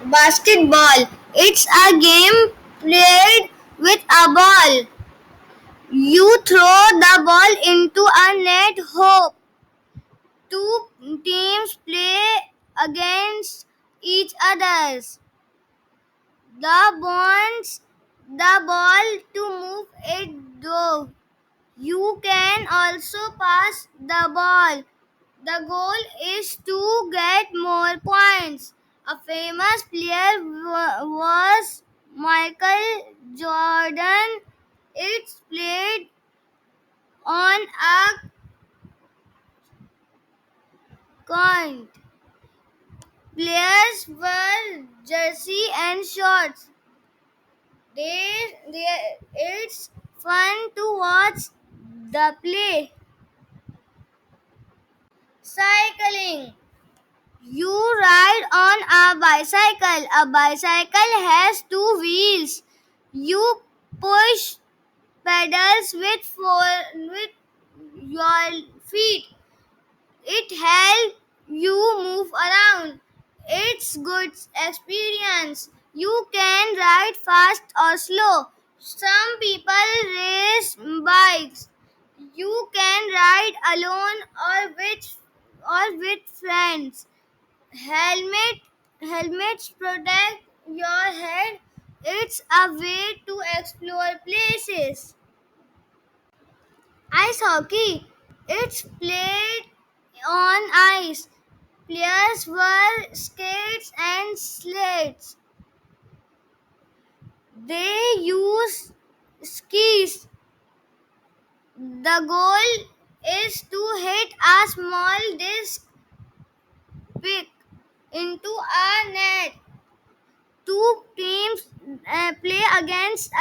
Basketball. It's a game played with a ball. You throw the ball into a net. Hope two teams play against each others. The wants the ball to move it though. You can also pass the ball. The goal is to get more points. A famous player was Michael Jordan. It's played on a coin. Players wear jersey and shorts. It's fun to watch the play. Cycling. You ride on a bicycle. A bicycle has two wheels. You push pedals with your feet. It helps you move around. It's good experience. You can ride fast or slow. Some people race bikes. You can ride alone or with friends. Helmet Helmets protect your head. It's a way to explore places. Ice hockey. It's played on ice. Players wear skates and sleds. They use skis. The goal is to hit a small disc pick into a net. Two teams play against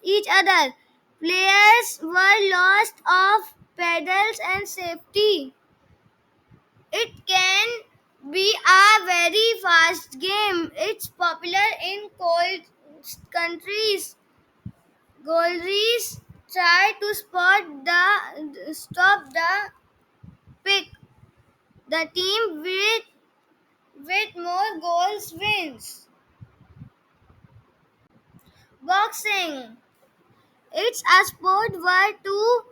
each other. Players were lost of pedals and safety. It can be a very fast game. It's popular in cold countries. Goalies try to stop the pick. The team with more goals wins. Boxing. It's a sport where two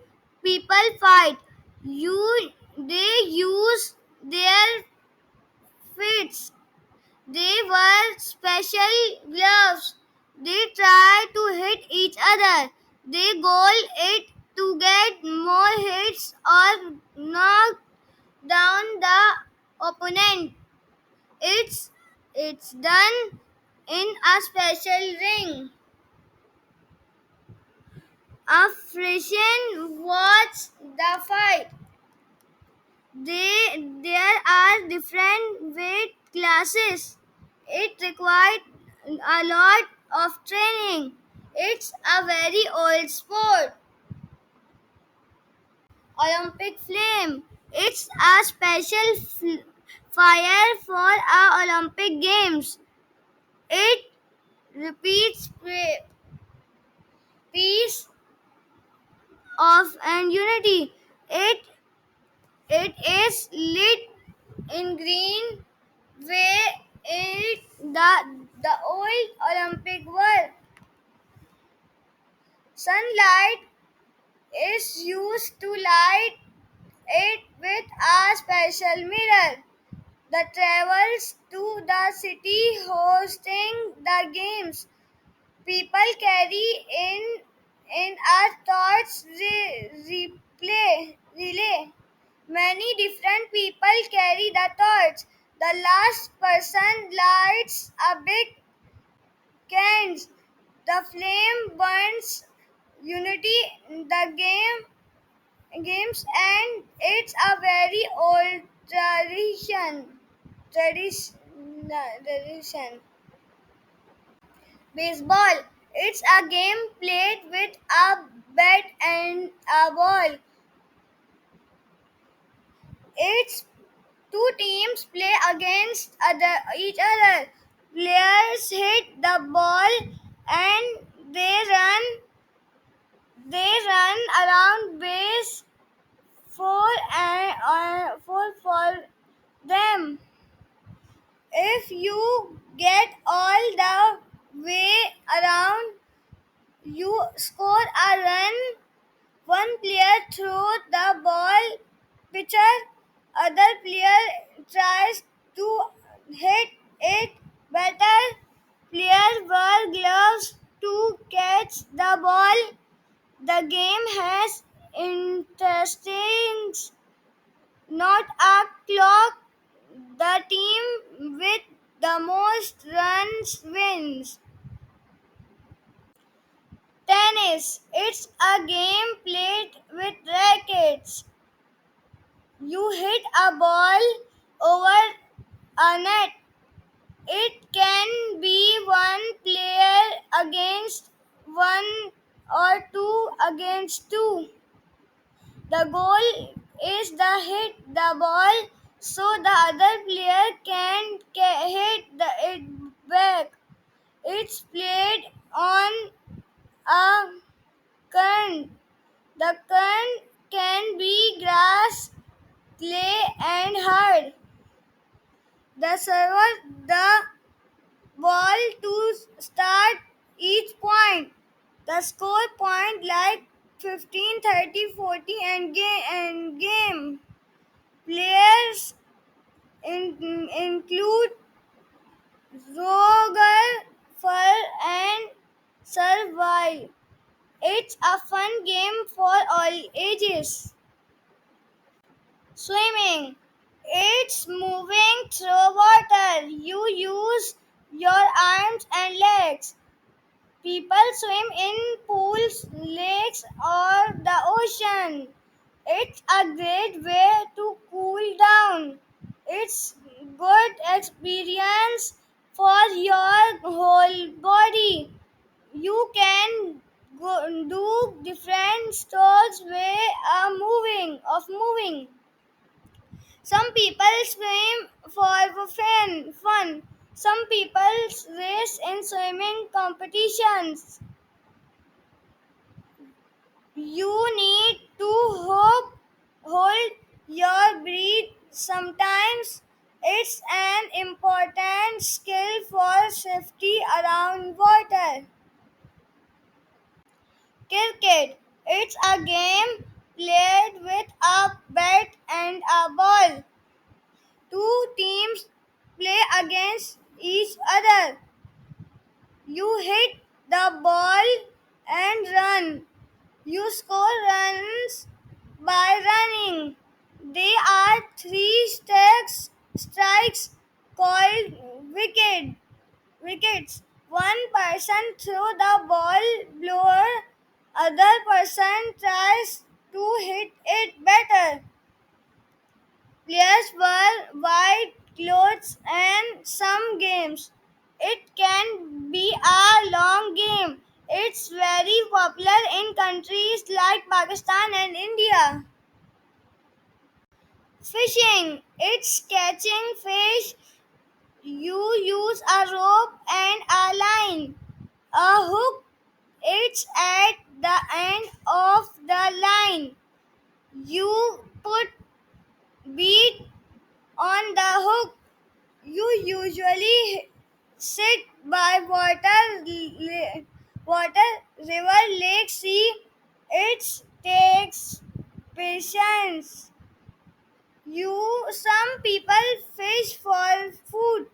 people fight. They use their fists. They wear special gloves. They try to hit each other. They goal it to get more hits or knock down the opponent. It's it's done in a special ring. A physician watch the fight. There are different weight classes. It required a lot of training. It's a very old sport. Olympic flame. It's a special fire for our Olympic Games. It repeats peace of and unity. It is lit in green way it the old Olympic were. Sunlight is used to light it with a special mirror that travels to the city hosting the games. People carry in a torch relay. Many different people carry the torch. The last person lights a big candle. The flame burns unity the games and it's a very old tradition. Baseball. It's a game played with a bat and a ball. It's two teams play against each other. Players hit the ball and they run around base for for them. If you get all the way around, you score a run. One player throws the ball pitcher, other player tries to hit it better. Players wear gloves to catch the ball. The game has interesting, not a clock. The team with the most runs wins. Tennis. It's a game played with rackets. You hit a ball over a net. It can be one player against one or two against two. The goal is to hit the ball so the other player can hit it back. It's played on a current. The current can be grass, clay, and hard. The server the ball to start each point. The score point like 15, 30, 40 and game. Players include Roger, Fur, and Survive. It's a fun game for all ages. Swimming. It's moving through water. You use your arms and legs. People swim in pools, lakes, or the ocean. It's a great way to cool down. It's good experience for your whole body. You can do different strokes way of moving. Some people swim for fun. Some people race in swimming competitions. You need to hold your breath. Sometimes it's an important skill for safety around water. Cricket. It's a game played with a bat and a ball. Two teams play against each other. You hit the ball and run. You score runs by running. There are three strikes called wickets. One person throws the ball lower, other person tries to hit it better. Players wear white clothes and some games. It can be a long game. It's very popular in countries like Pakistan and India. Fishing. It's catching fish. You use a rope and a line. A hook. It's at the end of the line. You put beat on the hook. You usually sit by water, river, lake, sea. It takes patience. Some people fish for food.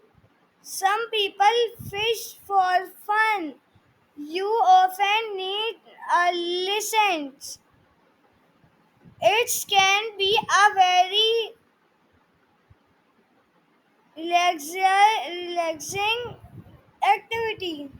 Some people fish for fun. You often need a license. It can be a very relaxing activity.